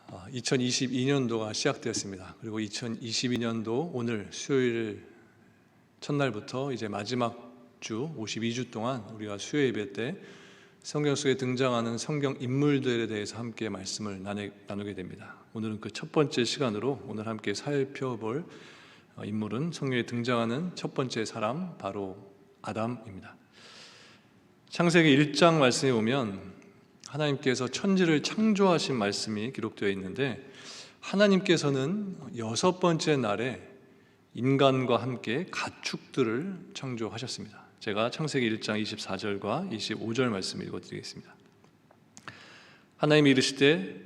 2022년도가 시작되었습니다. 그리고 2022년도 오늘 수요일 첫날부터 이제 마지막 주 52주 동안 우리가 수요 예배 때 성경 속에 등장하는 성경 인물들에 대해서 함께 말씀을 나누게 됩니다. 오늘은 그 첫 번째 시간으로 오늘 함께 살펴볼 인물은 성경에 등장하는 첫 번째 사람, 바로 아담입니다. 창세기 1장 말씀에 보면 하나님께서 천지를 창조하신 말씀이 기록되어 있는데, 하나님께서는 여섯 번째 날에 인간과 함께 가축들을 창조하셨습니다. 제가 창세기 1장 24절과 25절 말씀 읽어드리겠습니다. 하나님이 이르시되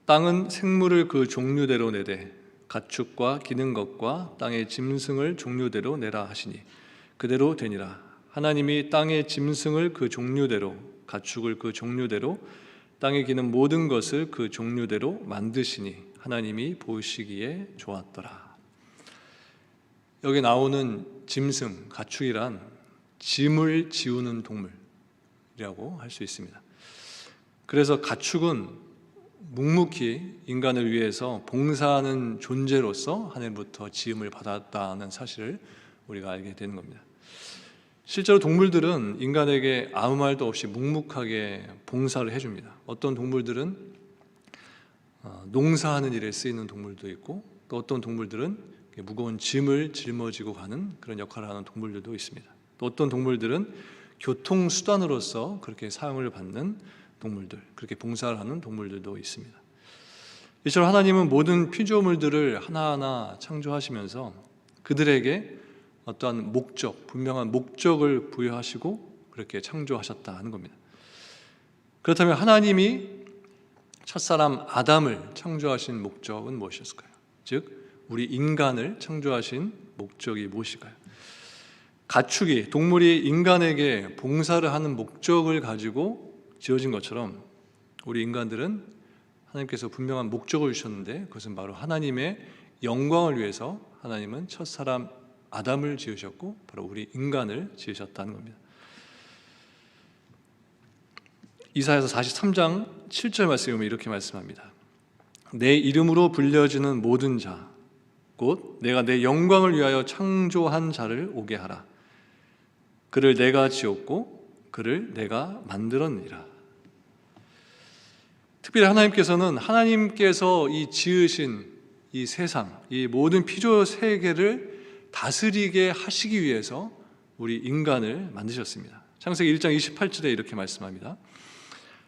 땅은 생물을 그 종류대로 내되 가축과 기는 것과 땅의 짐승을 종류대로 내라 하시니 그대로 되니라. 하나님이 땅의 짐승을 그 종류대로, 가축을 그 종류대로, 땅에 기는 모든 것을 그 종류대로 만드시니 하나님이 보시기에 좋았더라. 여기 나오는 짐승, 가축이란 짐을 지우는 동물이라고 할 수 있습니다. 그래서 가축은 묵묵히 인간을 위해서 봉사하는 존재로서 하늘부터 지음을 받았다는 사실을 우리가 알게 되는 겁니다. 실제로 동물들은 인간에게 아무 말도 없이 묵묵하게 봉사를 해줍니다. 어떤 동물들은 농사하는 일에 쓰이는 동물도 있고, 또 어떤 동물들은 무거운 짐을 짊어지고 가는 그런 역할을 하는 동물들도 있습니다. 또 어떤 동물들은 교통수단으로서 그렇게 사용을 받는 동물들, 그렇게 봉사를 하는 동물들도 있습니다. 이처럼 하나님은 모든 피조물들을 하나하나 창조하시면서 그들에게 어떠한 목적, 분명한 목적을 부여하시고 그렇게 창조하셨다 하는 겁니다. 그렇다면 하나님이 첫사람 아담을 창조하신 목적은 무엇이었을까요? 즉 우리 인간을 창조하신 목적이 무엇일까요? 가축이, 동물이 인간에게 봉사를 하는 목적을 가지고 지어진 것처럼 우리 인간들은 하나님께서 분명한 목적을 주셨는데, 그것은 바로 하나님의 영광을 위해서 하나님은 첫사람 아담을 지으셨고 바로 우리 인간을 지으셨다는 겁니다. 이사야서 43장 7절 말씀에 보면 이렇게 말씀합니다. 내 이름으로 불려지는 모든 자, 곧 내가 내 영광을 위하여 창조한 자를 오게 하라. 그를 내가 지었고 그를 내가 만들었느니라. 특별히 하나님께서 이 지으신 이 세상, 이 모든 피조 세계를 다스리게 하시기 위해서 우리 인간을 만드셨습니다. 창세기 1장 28절에 이렇게 말씀합니다.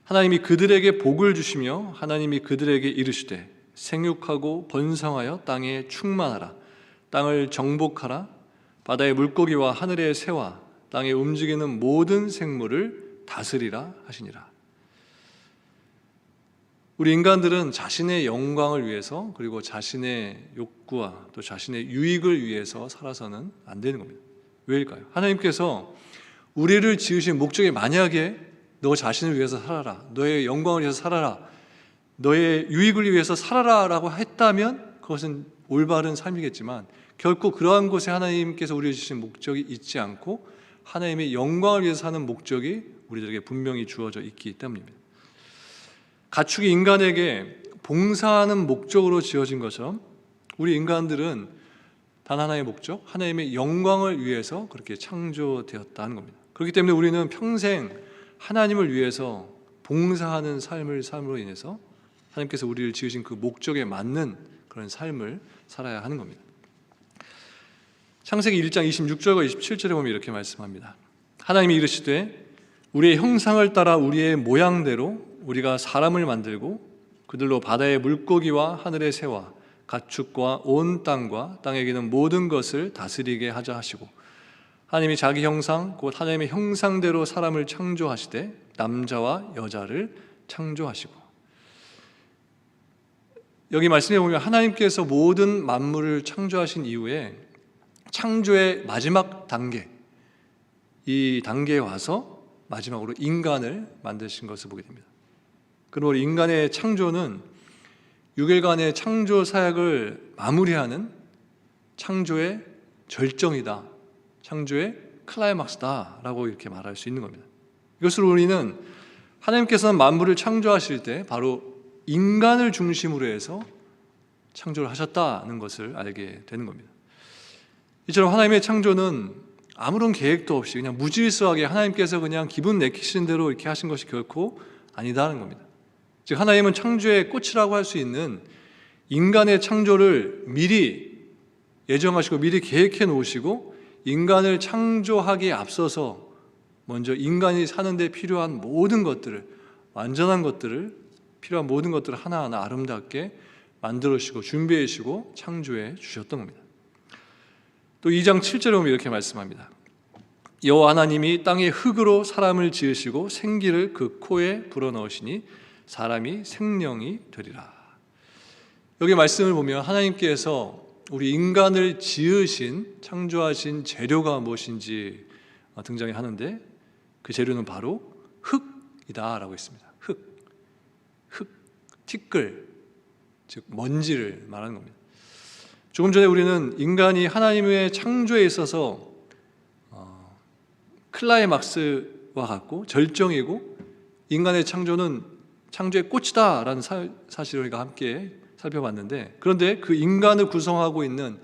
하나님이 그들에게 복을 주시며 하나님이 그들에게 이르시되 생육하고 번성하여 땅에 충만하라. 땅을 정복하라. 바다의 물고기와 하늘의 새와 땅에 움직이는 모든 생물을 다스리라 하시니라. 우리 인간들은 자신의 영광을 위해서, 그리고 자신의 욕구와 또 자신의 유익을 위해서 살아서는 안 되는 겁니다. 왜일까요? 하나님께서 우리를 지으신 목적이 만약에 너 자신을 위해서 살아라, 너의 영광을 위해서 살아라, 너의 유익을 위해서 살아라 라고 했다면 그것은 올바른 삶이겠지만, 결코 그러한 곳에 하나님께서 우리를 주신 목적이 있지 않고 하나님의 영광을 위해서 사는 목적이 우리들에게 분명히 주어져 있기 때문입니다. 가축이 인간에게 봉사하는 목적으로 지어진 것처럼 우리 인간들은 단 하나의 목적, 하나님의 영광을 위해서 그렇게 창조되었다는 겁니다. 그렇기 때문에 우리는 평생 하나님을 위해서 봉사하는 삶을 삶으로 인해서 하나님께서 우리를 지으신 그 목적에 맞는 그런 삶을 살아야 하는 겁니다. 창세기 1장 26절과 27절에 보면 이렇게 말씀합니다. 하나님이 이르시되 우리의 형상을 따라 우리의 모양대로 우리가 사람을 만들고 그들로 바다의 물고기와 하늘의 새와 가축과 온 땅과 땅에 기는 모든 것을 다스리게 하자 하시고, 하나님이 자기 형상 곧 하나님의 형상대로 사람을 창조하시되 남자와 여자를 창조하시고. 여기 말씀해 보면 하나님께서 모든 만물을 창조하신 이후에 창조의 마지막 단계, 이 단계에 와서 마지막으로 인간을 만드신 것을 보게 됩니다. 그리고 인간의 창조는 6일간의 창조 사역을 마무리하는 창조의 절정이다, 창조의 클라이막스다 라고 이렇게 말할 수 있는 겁니다. 이것으로 우리는 하나님께서는 만물을 창조하실 때 바로 인간을 중심으로 해서 창조를 하셨다는 것을 알게 되는 겁니다. 이처럼 하나님의 창조는 아무런 계획도 없이 그냥 무질서하게 하나님께서 그냥 기분 내키시는 대로 이렇게 하신 것이 결코 아니다는 겁니다. 즉 하나님은 창조의 꽃이라고 할 수 있는 인간의 창조를 미리 예정하시고 미리 계획해 놓으시고 인간을 창조하기에 앞서서 먼저 인간이 사는 데 필요한 모든 것들을, 완전한 것들을, 필요한 모든 것들을 하나하나 아름답게 만들어 주시고 준비해 주시고 창조해 주셨던 겁니다. 또 2장 7절에 보면 이렇게 말씀합니다. 여호와 하나님이 땅의 흙으로 사람을 지으시고 생기를 그 코에 불어넣으시니 사람이 생명이 되리라. 여기 말씀을 보면 하나님께서 우리 인간을 지으신, 창조하신 재료가 무엇인지 등장이 하는데 그 재료는 바로 흙이다라고 했습니다. 흙, 티끌, 즉 먼지를 말하는 겁니다. 조금 전에 우리는 인간이 하나님의 창조에 있어서 클라이막스와 같고 절정이고 인간의 창조는 창조의 꽃이다라는 사실을 우리가 함께 살펴봤는데, 그런데 그 인간을 구성하고 있는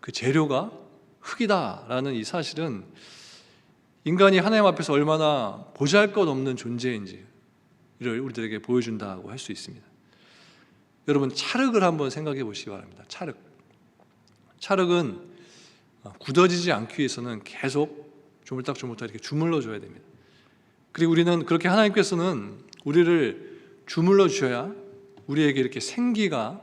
그 재료가 흙이다라는 이 사실은 인간이 하나님 앞에서 얼마나 보잘것없는 존재인지를 우리들에게 보여준다고 할 수 있습니다. 여러분, 찰흙을 한번 생각해 보시기 바랍니다. 찰흙은 굳어지지 않기 위해서는 계속 조물딱조물딱 이렇게 주물러 줘야 됩니다. 그리고 우리는 그렇게 하나님께서는 우리를 주물러 주셔야 우리에게 이렇게 생기가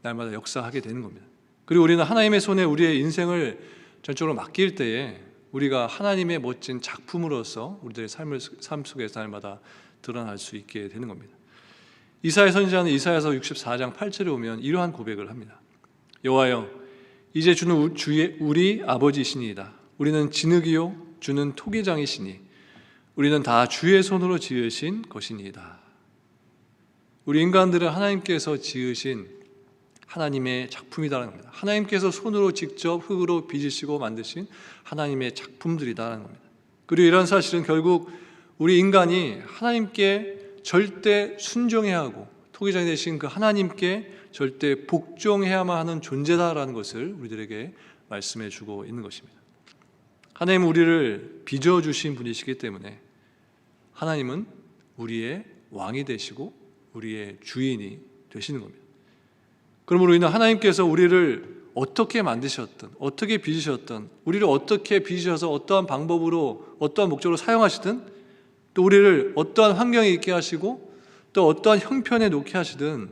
날마다 역사하게 되는 겁니다. 그리고 우리는 하나님의 손에 우리의 인생을 전적으로 맡길 때에 우리가 하나님의 멋진 작품으로서 우리들의 삶 속에서 날마다 드러날 수 있게 되는 겁니다. 이사야 선지자는 이사야서 64장 8절에 오면 이러한 고백을 합니다. 여호와여, 이제 주는 우리 아버지시니이다. 우리는 진흙이요 주는 토기장이시니 우리는 다 주의 손으로 지으신 것이니이다. 우리 인간들은 하나님께서 지으신 하나님의 작품이다라는 겁니다. 하나님께서 손으로 직접 흙으로 빚으시고 만드신 하나님의 작품들이다라는 겁니다. 그리고 이런 사실은 결국 우리 인간이 하나님께 절대 순종해야 하고 토기장이 되신 그 하나님께 절대 복종해야만 하는 존재다라는 것을 우리들에게 말씀해 주고 있는 것입니다. 하나님은 우리를 빚어주신 분이시기 때문에 하나님은 우리의 왕이 되시고 우리의 주인이 되시는 겁니다. 그러므로 우리는 하나님께서 우리를 어떻게 만드셨든 어떻게 빚으셨든 우리를 어떻게 빚으셔서 어떠한 방법으로 어떠한 목적으로 사용하시든 또 우리를 어떠한 환경에 있게 하시고 또 어떠한 형편에 놓게 하시든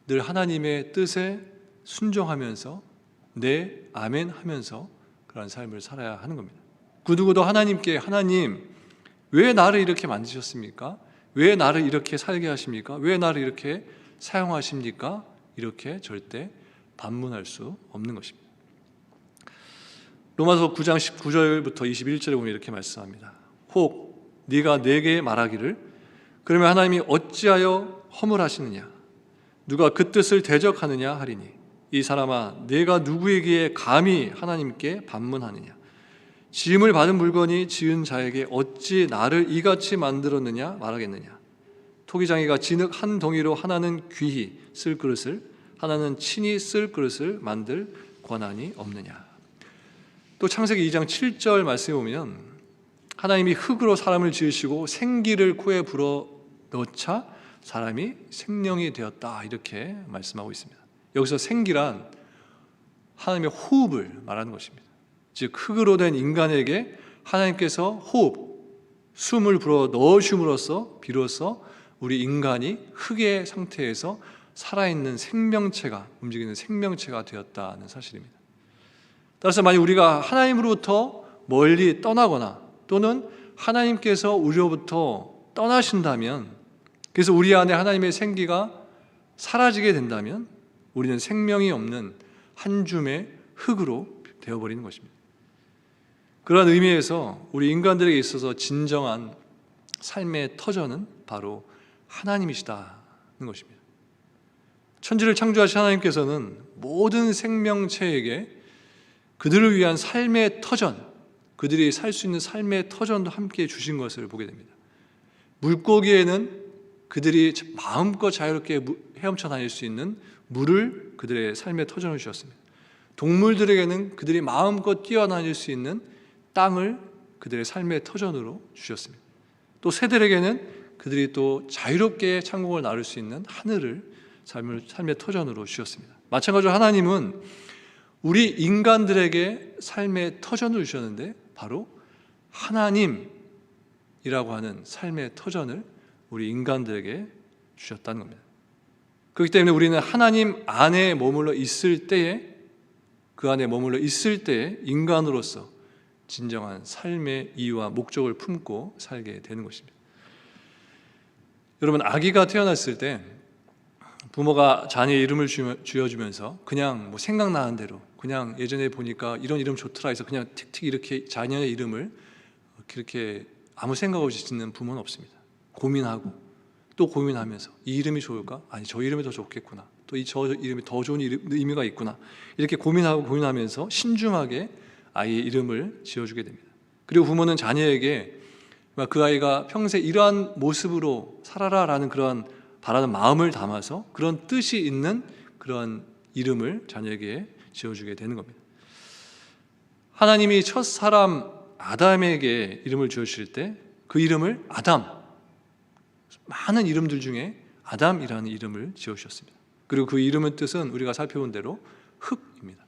늘 하나님의 뜻에 순종하면서 네, 아멘 하면서 그런 삶을 살아야 하는 겁니다. 그 누구도 하나님께 하나님 왜 나를 이렇게 만드셨습니까? 왜 나를 이렇게 살게 하십니까? 왜 나를 이렇게 사용하십니까? 이렇게 절대 반문할 수 없는 것입니다. 로마서 9장 19절부터 21절에 보면 이렇게 말씀합니다. 혹 네가 내게 말하기를 그러면 하나님이 어찌하여 허물하시느냐? 누가 그 뜻을 대적하느냐 하리니 이 사람아 내가 누구에게 감히 하나님께 반문하느냐? 지음을 받은 물건이 지은 자에게 어찌 나를 이같이 만들었느냐 말하겠느냐? 토기장이가 진흙 한 덩이로 하나는 귀히 쓸 그릇을 하나는 친히 쓸 그릇을 만들 권한이 없느냐? 또 창세기 2장 7절 말씀에 보면 하나님이 흙으로 사람을 지으시고 생기를 코에 불어 넣자 사람이 생명이 되었다 이렇게 말씀하고 있습니다. 여기서 생기란 하나님의 호흡을 말하는 것입니다. 즉 흙으로 된 인간에게 하나님께서 호흡, 숨을 불어 넣으심으로써 비로소 우리 인간이 흙의 상태에서 살아있는 생명체가 움직이는 생명체가 되었다는 사실입니다. 따라서 만약 우리가 하나님으로부터 멀리 떠나거나 또는 하나님께서 우리로부터 떠나신다면 그래서 우리 안에 하나님의 생기가 사라지게 된다면 우리는 생명이 없는 한 줌의 흙으로 되어버리는 것입니다. 그러한 의미에서 우리 인간들에게 있어서 진정한 삶의 터전은 바로 하나님이시다는 것입니다. 천지를 창조하신 하나님께서는 모든 생명체에게 그들을 위한 삶의 터전, 그들이 살 수 있는 삶의 터전도 함께 주신 것을 보게 됩니다. 물고기에는 그들이 마음껏 자유롭게 헤엄쳐 다닐 수 있는 물을 그들의 삶의 터전을 주셨습니다. 동물들에게는 그들이 마음껏 뛰어다닐 수 있는 땅을 그들의 삶의 터전으로 주셨습니다. 또 새들에게는 그들이 또 자유롭게 창공을 나를 수 있는 하늘을 삶의 터전으로 주셨습니다. 마찬가지로 하나님은 우리 인간들에게 삶의 터전을 주셨는데 바로 하나님이라고 하는 삶의 터전을 우리 인간들에게 주셨다는 겁니다. 그렇기 때문에 우리는 하나님 안에 머물러 있을 때에, 그 안에 머물러 있을 때에 인간으로서 진정한 삶의 이유와 목적을 품고 살게 되는 것입니다. 여러분, 아기가 태어났을 때 부모가 자녀의 이름을 지어주면서 그냥 뭐 생각나는 대로, 그냥 예전에 보니까 이런 이름 좋더라 해서 그냥 틱틱 이렇게 자녀의 이름을 그렇게 아무 생각 없이 짓는 부모는 없습니다. 고민하고 또 고민하면서 이 이름이 좋을까? 아니, 저 이름이 더 좋겠구나. 또 저 이름이 더 좋은 의미가 있구나. 이렇게 고민하면서 신중하게 아이의 이름을 지어주게 됩니다. 그리고 부모는 자녀에게 그 아이가 평생 이러한 모습으로 살아라라는 그런 바라는 마음을 담아서 그런 뜻이 있는 그런 이름을 자녀에게 지어주게 되는 겁니다. 하나님이 첫 사람 아담에게 이름을 지어주실 때 그 이름을 아담, 많은 이름들 중에 아담이라는 이름을 지어주셨습니다. 그리고 그 이름의 뜻은 우리가 살펴본 대로 흙입니다.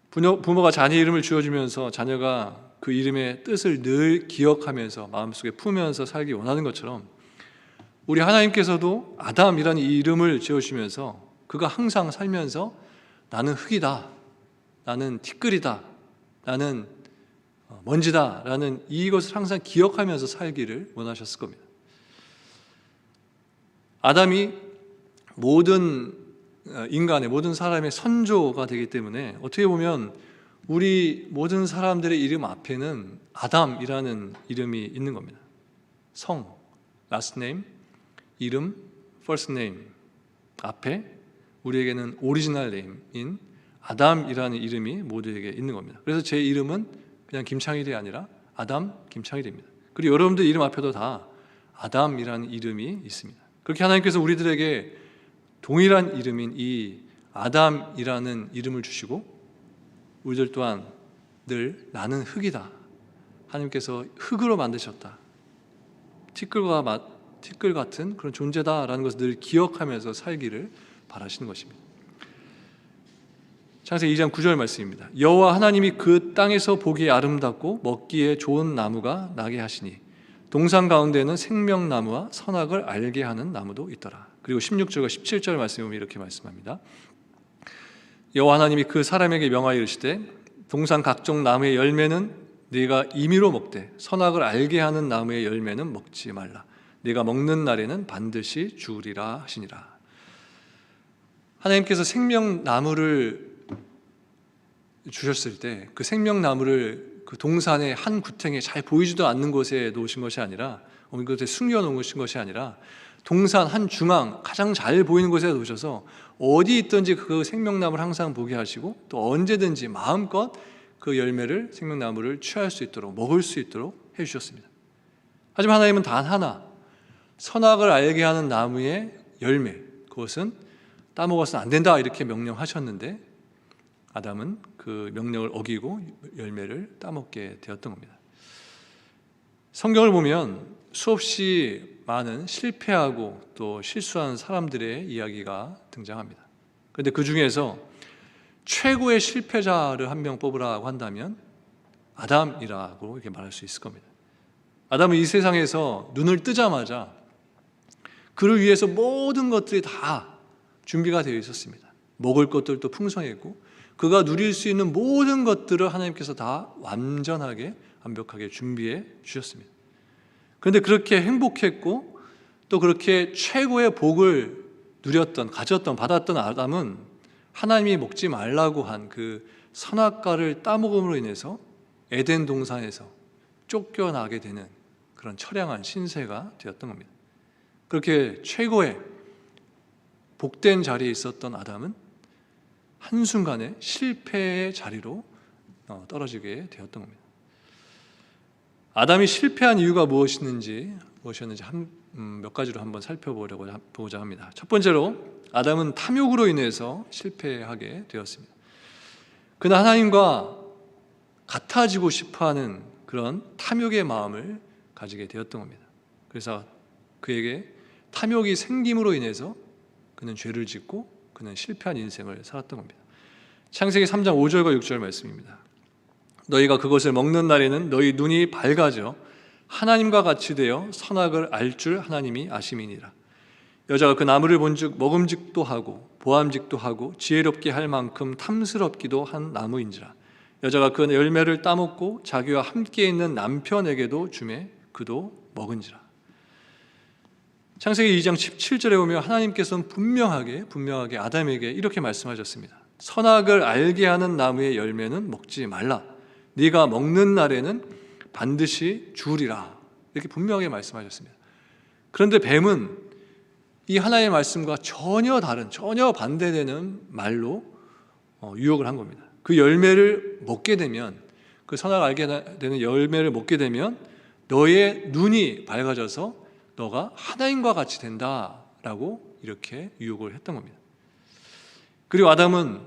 부모가 자녀 이름을 지어주면서 자녀가 그 이름의 뜻을 늘 기억하면서 마음속에 품으면서 살기 원하는 것처럼 우리 하나님께서도 아담이라는 이 이름을 지어주시면서 그가 항상 살면서 나는 흙이다, 나는 티끌이다, 나는 먼지다 라는 이것을 항상 기억하면서 살기를 원하셨을 겁니다. 아담이 모든 인간의, 모든 사람의 선조가 되기 때문에 어떻게 보면 우리 모든 사람들의 이름 앞에는 아담이라는 이름이 있는 겁니다. 성, last name, 이름, first name 앞에 우리에게는 오리지널 네임인 아담이라는 이름이 모두에게 있는 겁니다. 그래서 제 이름은 그냥 김창일이 아니라 아담 김창일입니다. 그리고 여러분들 이름 앞에도 다 아담이라는 이름이 있습니다. 그렇게 하나님께서 우리들에게 동일한 이름인 이 아담이라는 이름을 주시고 우리들 또한 늘 나는 흙이다, 하나님께서 흙으로 만드셨다, 티끌 같은 그런 존재다라는 것을 늘 기억하면서 살기를 바라시는 것입니다. 창세기 2장 9절 말씀입니다. 여호와 하나님이 그 땅에서 보기에 아름답고 먹기에 좋은 나무가 나게 하시니 동산 가운데는 생명나무와 선악을 알게 하는 나무도 있더라. 그리고 16절과 17절 말씀에 보면 이렇게 말씀합니다. 여호와 하나님이 그 사람에게 명하여 이르시되 동산 각종 나무의 열매는 네가 임의로 먹되 선악을 알게 하는 나무의 열매는 먹지 말라. 네가 먹는 날에는 반드시 죽으리라 하시니라. 하나님께서 생명나무를 주셨을 때 그 생명나무를 그 동산의 한 구탱에 잘 보이지도 않는 곳에 놓으신 것이 아니라, 어느 곳에 숨겨놓으신 것이 아니라 동산 한 중앙 가장 잘 보이는 곳에 놓으셔서 어디 있든지 그 생명나무를 항상 보게 하시고 또 언제든지 마음껏 그 열매를, 생명나무를 취할 수 있도록, 먹을 수 있도록 해주셨습니다. 하지만 하나님은 단 하나, 선악을 알게 하는 나무의 열매, 그것은 따먹어서는 안 된다 이렇게 명령하셨는데 아담은 그 명령을 어기고 열매를 따먹게 되었던 겁니다. 성경을 보면 수없이 많은 실패하고 또 실수한 사람들의 이야기가 등장합니다. 그런데 그 중에서 최고의 실패자를 한 명 뽑으라고 한다면 아담이라고 이렇게 말할 수 있을 겁니다. 아담은 이 세상에서 눈을 뜨자마자 그를 위해서 모든 것들이 다 준비가 되어 있었습니다. 먹을 것들도 풍성했고 그가 누릴 수 있는 모든 것들을 하나님께서 다 완벽하게 준비해 주셨습니다. 그런데 그렇게 행복했고 또 그렇게 최고의 복을 받았던 아담은 하나님이 먹지 말라고 한 그 선악과를 따먹음으로 인해서 에덴 동산에서 쫓겨나게 되는 그런 처량한 신세가 되었던 겁니다. 그렇게 최고의 복된 자리에 있었던 아담은 한순간에 실패의 자리로 떨어지게 되었던 겁니다. 아담이 실패한 이유가 무엇이었는지 몇 가지로 한번 살펴보고자 합니다. 첫 번째로 아담은 탐욕으로 인해서 실패하게 되었습니다. 그는 하나님과 같아지고 싶어하는 그런 탐욕의 마음을 가지게 되었던 겁니다. 그래서 그에게 탐욕이 생김으로 인해서 그는 죄를 짓고 그는 실패한 인생을 살았던 겁니다. 창세기 3장 5절과 6절 말씀입니다. 너희가 그것을 먹는 날에는 너희 눈이 밝아져 하나님과 같이 되어 선악을 알 줄 하나님이 아심이니라. 여자가 그 나무를 본즉 먹음직도 하고 보암직도 하고 지혜롭게 할 만큼 탐스럽기도 한 나무인지라. 여자가 그 열매를 따먹고 자기와 함께 있는 남편에게도 주매 그도 먹은지라. 창세기 2장 17절에 보면 하나님께서는 분명하게 아담에게 이렇게 말씀하셨습니다. 선악을 알게 하는 나무의 열매는 먹지 말라. 네가 먹는 날에는 반드시 죽으리라. 이렇게 분명하게 말씀하셨습니다. 그런데 뱀은 이 하나님의 말씀과 전혀 반대되는 말로 유혹을 한 겁니다. 그 열매를 먹게 되면, 그 선악을 알게 되는 열매를 먹게 되면 너의 눈이 밝아져서 너가 하나님과 같이 된다라고 이렇게 유혹을 했던 겁니다. 그리고 아담은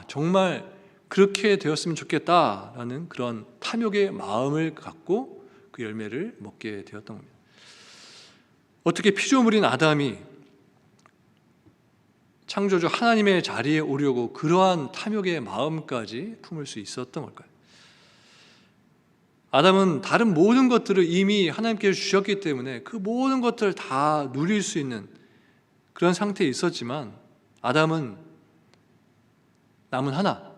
정말 그렇게 되었으면 좋겠다라는 그런 탐욕의 마음을 갖고 그 열매를 먹게 되었던 겁니다. 어떻게 피조물인 아담이 창조주 하나님의 자리에 오려고 그러한 탐욕의 마음까지 품을 수 있었던 걸까요? 아담은 다른 모든 것들을 이미 하나님께서 주셨기 때문에 그 모든 것들을 다 누릴 수 있는 그런 상태에 있었지만 아담은 남은 하나,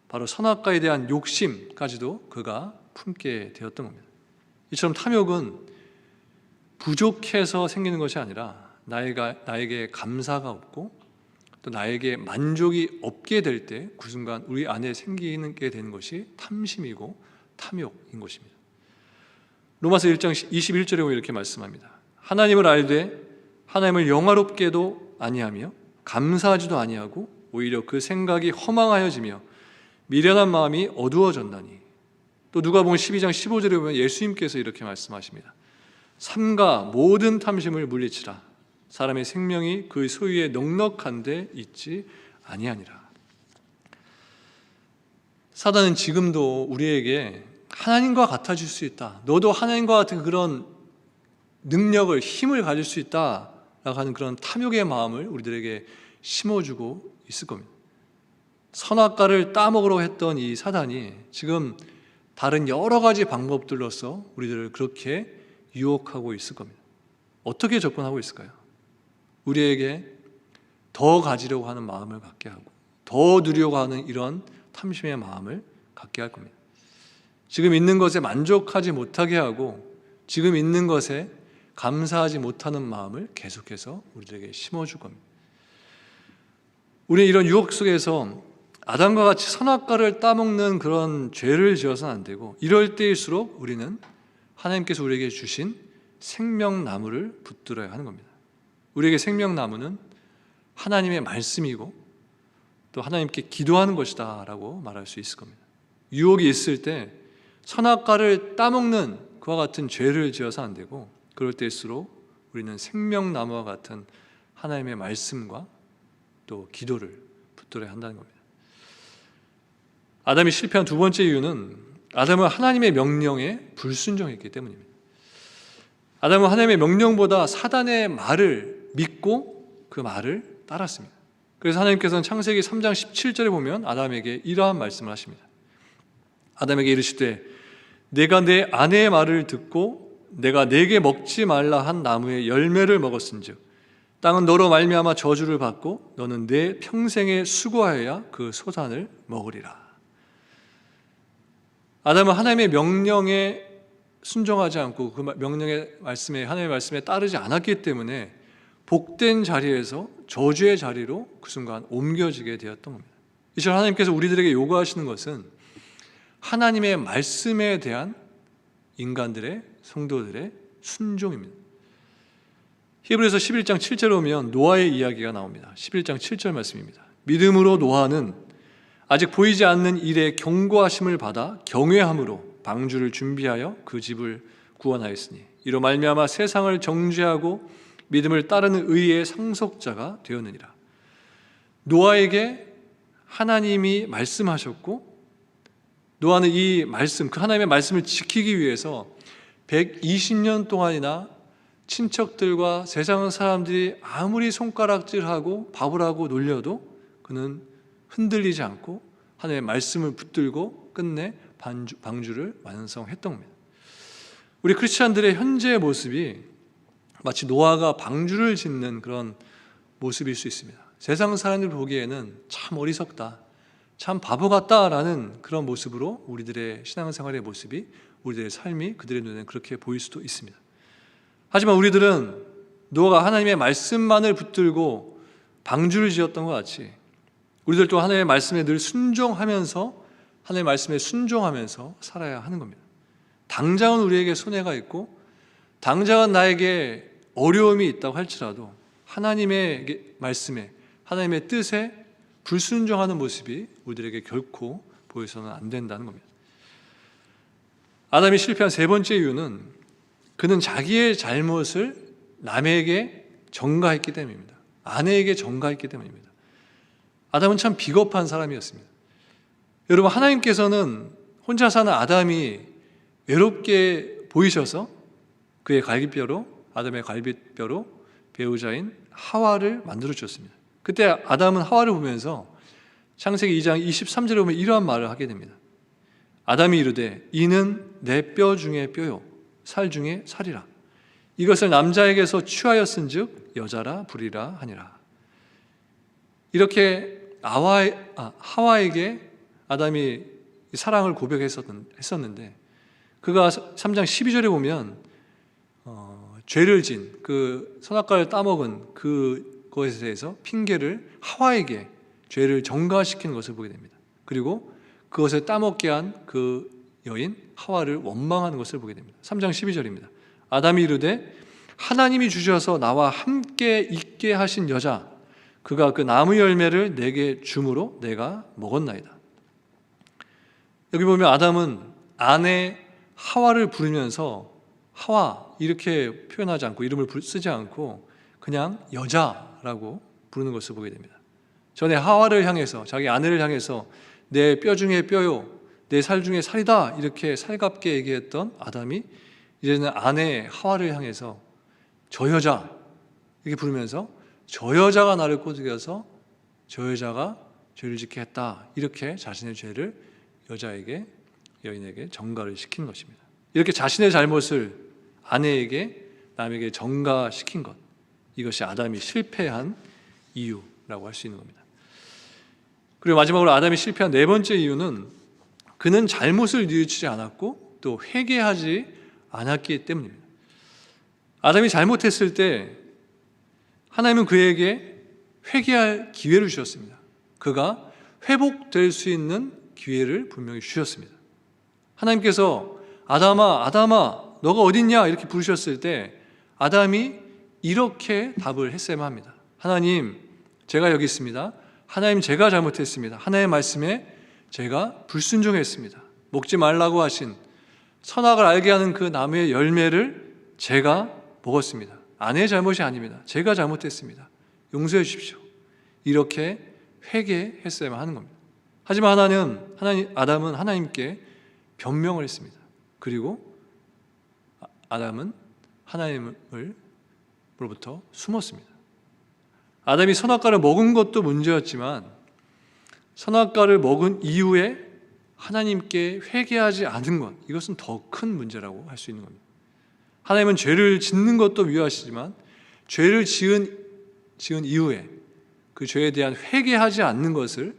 바로 선악과에 대한 욕심까지도 그가 품게 되었던 겁니다. 이처럼 탐욕은 부족해서 생기는 것이 아니라 나에게 감사가 없고 또 나에게 만족이 없게 될 때 그 순간 우리 안에 생기게 되는 것이 탐심이고 탐욕인 것입니다. 로마서 1장 21절에 보면 이렇게 말씀합니다. 하나님을 알되 하나님을 영화롭게도 아니하며 감사하지도 아니하고 오히려 그 생각이 허망하여지며 미련한 마음이 어두워졌나니. 또 누가복음 12장 15절에 보면 예수님께서 이렇게 말씀하십니다. 삼가 모든 탐심을 물리치라. 사람의 생명이 그 소유에 넉넉한데 있지 아니하니라. 사단은 지금도 우리에게 하나님과 같아질 수 있다, 너도 하나님과 같은 그런 능력을, 힘을 가질 수 있다라고 하는 그런 탐욕의 마음을 우리들에게 심어주고 있을 겁니다. 선악과를 따먹으러 했던 이 사단이 지금 다른 여러 가지 방법들로서 우리들을 그렇게 유혹하고 있을 겁니다. 어떻게 접근하고 있을까요? 우리에게 더 가지려고 하는 마음을 갖게 하고 더 누리려고 하는 이런 탐심의 마음을 갖게 할 겁니다. 지금 있는 것에 만족하지 못하게 하고 지금 있는 것에 감사하지 못하는 마음을 계속해서 우리들에게 심어줄 겁니다. 우리는 이런 유혹 속에서 아담과 같이 선악과를 따먹는 그런 죄를 지어서는 안 되고, 이럴 때일수록 우리는 하나님께서 우리에게 주신 생명나무를 붙들어야 하는 겁니다. 우리에게 생명나무는 하나님의 말씀이고 또 하나님께 기도하는 것이다 라고 말할 수 있을 겁니다. 유혹이 있을 때 선악과를 따먹는 그와 같은 죄를 지어서 안 되고, 그럴 때일수록 우리는 생명나무와 같은 하나님의 말씀과 또 기도를 붙들어야 한다는 겁니다. 아담이 실패한 두 번째 이유는 아담은 하나님의 명령에 불순종했기 때문입니다. 아담은 하나님의 명령보다 사단의 말을 믿고 그 말을 따랐습니다. 그래서 하나님께서는 창세기 3장 17절에 보면 아담에게 이러한 말씀을 하십니다. 아담에게 이르시되 내가 내 아내의 말을 듣고 내가 내게 먹지 말라 한 나무의 열매를 먹었은즉 땅은 너로 말미암아 저주를 받고 너는 내 평생에 수고하여야 그 소산을 먹으리라. 아담은 하나님의 명령에 순종하지 않고 그 명령의 말씀에, 하나님의 말씀에 따르지 않았기 때문에 복된 자리에서 저주의 자리로 그 순간 옮겨지게 되었던 겁니다. 이처럼 하나님께서 우리들에게 요구하시는 것은 하나님의 말씀에 대한 인간들의, 성도들의 순종입니다. 히브리서 11장 7절에 오면 노아의 이야기가 나옵니다. 11장 7절 말씀입니다. 믿음으로 노아는 아직 보이지 않는 일에 경고하심을 받아 경외함으로 방주를 준비하여 그 집을 구원하였으니 이로 말미암아 세상을 정죄하고 믿음을 따르는 의의 상속자가 되었느니라. 노아에게 하나님이 말씀하셨고 노아는 이 말씀, 그 하나님의 말씀을 지키기 위해서 120년 동안이나 친척들과 세상 사람들이 아무리 손가락질하고 바보라고 놀려도 그는 흔들리지 않고 하나님의 말씀을 붙들고 끝내 방주를 완성했던 겁니다. 우리 크리스찬들의 현재의 모습이 마치 노아가 방주를 짓는 그런 모습일 수 있습니다. 세상 사람들 보기에는 참 어리석다, 참 바보 같다라는 그런 모습으로 우리들의 신앙생활의 모습이, 우리들의 삶이 그들의 눈에는 그렇게 보일 수도 있습니다. 하지만 우리들은 노아가 하나님의 말씀만을 붙들고 방주를 지었던 것 같이 우리들도 하나님의 말씀에 늘 순종하면서, 하나님의 말씀에 순종하면서 살아야 하는 겁니다. 당장은 우리에게 손해가 있고 당장은 나에게 어려움이 있다고 할지라도 하나님의 말씀에, 하나님의 뜻에 불순종하는 모습이 우리들에게 결코 보여서는 안 된다는 겁니다. 아담이 실패한 세 번째 이유는 그는 자기의 잘못을 남에게 전가했기 때문입니다. 아내에게 전가했기 때문입니다. 아담은 참 비겁한 사람이었습니다. 여러분, 하나님께서는 혼자 사는 아담이 외롭게 보이셔서 그의 갈비뼈로, 아담의 갈비뼈로 배우자인 하와를 만들어 주셨습니다. 그때 아담은 하와를 보면서 창세기 2장 23절에 보면 이러한 말을 하게 됩니다. 아담이 이르되 이는 내 뼈 중에 뼈요 살 중에 살이라. 이것을 남자에게서 취하였은즉 여자라 부리라 하니라. 이렇게 하와에게 아담이 사랑을 고백했었는데 그가 3장 12절에 보면 죄를 진 그 선악과를 따먹은 그것에 대해서 핑계를 하와에게 죄를 전가시키는 것을 보게 됩니다. 그리고 그것을 따먹게 한 그 여인 하와를 원망하는 것을 보게 됩니다. 3장 12절입니다. 아담이 이르되 하나님이 주셔서 나와 함께 있게 하신 여자 그가 그 나무 열매를 내게 주므로 내가 먹었나이다. 여기 보면 아담은 아내 하와를 부르면서 하와 이렇게 표현하지 않고 이름을 쓰지 않고 그냥 여자라고 부르는 것을 보게 됩니다. 전에 하와를 향해서, 자기 아내를 향해서 내 뼈 중에 뼈요 내 살 중에 살이다 이렇게 살갑게 얘기했던 아담이 이제는 아내 하와를 향해서 저 여자 이렇게 부르면서 저 여자가 나를 꼬드겨서 저 여자가 죄를 짓게 했다 이렇게 자신의 죄를 여인에게 전가를 시키는 것입니다. 이렇게 자신의 잘못을 아내에게 남에게 전가시킨 것, 이것이 아담이 실패한 이유라고 할 수 있는 겁니다. 그리고 마지막으로 아담이 실패한 네 번째 이유는 그는 잘못을 뉘우치지 않았고 또 회개하지 않았기 때문입니다. 아담이 잘못했을 때 하나님은 그에게 회개할 기회를 주셨습니다. 그가 회복될 수 있는 기회를 분명히 주셨습니다. 하나님께서 아담아 너가 어딨냐 이렇게 부르셨을 때 아담이 이렇게 답을 했어야만 합니다. 하나님 제가 여기 있습니다. 하나님 제가 잘못했습니다. 하나님의 말씀에 제가 불순종했습니다. 먹지 말라고 하신 선악을 알게 하는 그 나무의 열매를 제가 먹었습니다. 아내의 잘못이 아닙니다. 제가 잘못했습니다. 용서해 주십시오. 이렇게 회개했어야만 하는 겁니다. 하지만 아담은 하나님께 변명을 했습니다. 그리고 아담은 하나님으로부터 숨었습니다. 아담이 선악과를 먹은 것도 문제였지만 선악과를 먹은 이후에 하나님께 회개하지 않은 것, 이것은 더 큰 문제라고 할 수 있는 겁니다. 하나님은 죄를 짓는 것도 미워하시지만 죄를 지은 이후에 그 죄에 대한 회개하지 않는 것을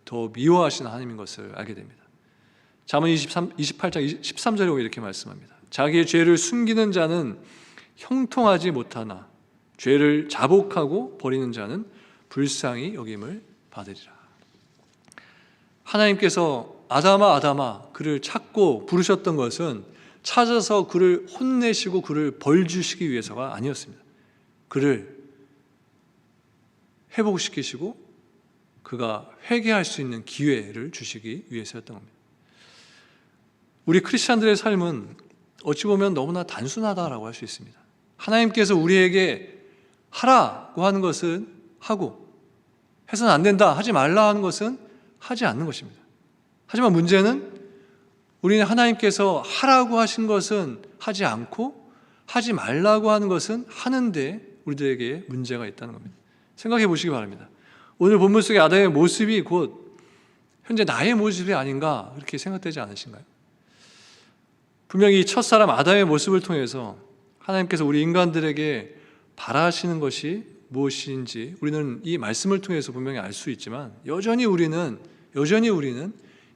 더 미워하시는 하나님인 것을 알게 됩니다. 잠언 28장 13절에 보면 이렇게 말씀합니다. 자기의 죄를 숨기는 자는 형통하지 못하나 죄를 자복하고 버리는 자는 불쌍히 여김을 받으리라. 하나님께서 아담아 그를 찾고 부르셨던 것은 찾아서 그를 혼내시고 그를 벌주시기 위해서가 아니었습니다. 그를 회복시키시고 그가 회개할 수 있는 기회를 주시기 위해서였던 겁니다. 우리 크리스찬들의 삶은 어찌 보면 너무나 단순하다라고 할 수 있습니다. 하나님께서 우리에게 하라고 하는 것은 하고, 해서는 안 된다, 하지 말라 하는 것은 하지 않는 것입니다. 하지만 문제는 우리는 하나님께서 하라고 하신 것은 하지 않고 하지 말라고 하는 것은 하는데 우리들에게 문제가 있다는 겁니다. 생각해 보시기 바랍니다. 오늘 본문 속의 아담의 모습이 곧 현재 나의 모습이 아닌가 그렇게 생각되지 않으신가요? 분명히 첫사람 아담의 모습을 통해서 하나님께서 우리 인간들에게 바라시는 것이 무엇인지 우리는 이 말씀을 통해서 분명히 알 수 있지만 여전히 우리는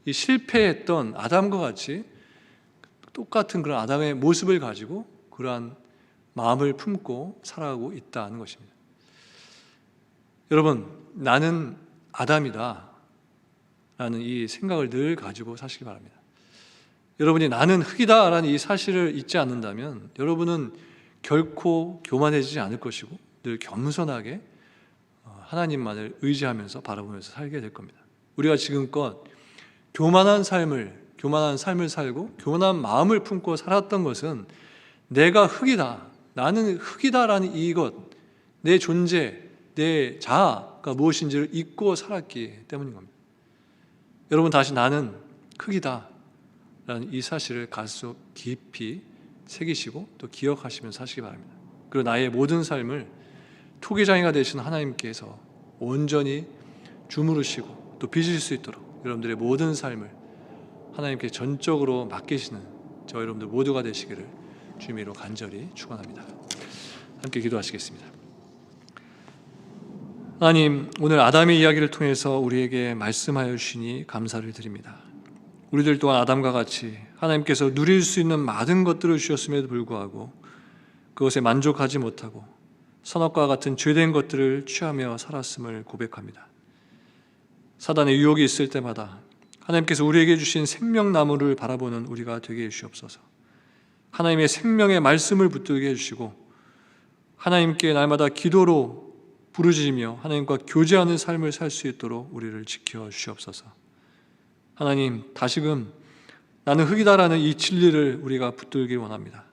이 실패했던 아담과 같이 똑같은 그런 아담의 모습을 가지고 그러한 마음을 품고 살아가고 있다는 것입니다. 여러분, 나는 아담이다 라는 이 생각을 늘 가지고 사시기 바랍니다. 여러분이 나는 흙이다 라는 이 사실을 잊지 않는다면 여러분은 결코 교만해지지 않을 것이고 늘 겸손하게 하나님만을 의지하면서 바라보면서 살게 될 겁니다. 우리가 지금껏 교만한 삶을 살고 교만한 마음을 품고 살았던 것은 내가 흙이다, 나는 흙이다라는 이것, 내 존재, 내 자아가 무엇인지를 잊고 살았기 때문인 겁니다. 여러분 다시 나는 흙이다 라는 이 사실을 가슴 깊이 새기시고 또 기억하시면서 사시기 바랍니다. 그리고 나의 모든 삶을 토기장이가 되신 하나님께서 온전히 주무르시고 또 빚을 수 있도록 여러분들의 모든 삶을 하나님께 전적으로 맡기시는 저 여러분들 모두가 되시기를 주님으로 간절히 축원합니다. 함께 기도하시겠습니다. 하나님, 오늘 아담의 이야기를 통해서 우리에게 말씀하여 주시니 감사를 드립니다. 우리들 또한 아담과 같이 하나님께서 누릴 수 있는 많은 것들을 주셨음에도 불구하고 그것에 만족하지 못하고 선악과 같은 죄된 것들을 취하며 살았음을 고백합니다. 사단의 유혹이 있을 때마다 하나님께서 우리에게 주신 생명나무를 바라보는 우리가 되게 해주시옵소서. 하나님의 생명의 말씀을 붙들게 해주시고 하나님께 날마다 기도로 부르짖으며 하나님과 교제하는 삶을 살 수 있도록 우리를 지켜 주시옵소서. 하나님, 다시금 나는 흙이다라는 이 진리를 우리가 붙들기 원합니다.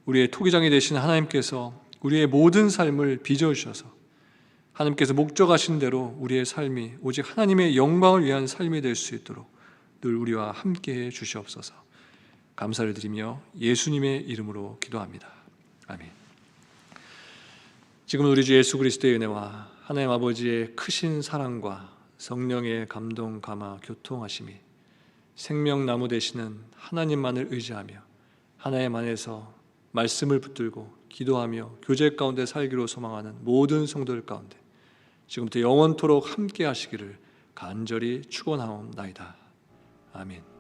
우리의 토기장이 되신 하나님께서 우리의 모든 삶을 빚어주셔서 하나님께서 목적하신 대로 우리의 삶이 오직 하나님의 영광을 위한 삶이 될 수 있도록 늘 우리와 함께해 주시옵소서. 감사를 드리며 예수님의 이름으로 기도합니다. 아멘. 지금 우리 주 예수 그리스도의 은혜와 하나님 아버지의 크신 사랑과 성령의 감동, 감화, 교통하심이 생명나무 되시는 하나님만을 의지하며 하나님 안에서 말씀을 붙들고 기도하며 교제 가운데 살기로 소망하는 모든 성도들 가운데 지금부터 영원토록 함께 하시기를 간절히 축원하옵나이다. 아멘.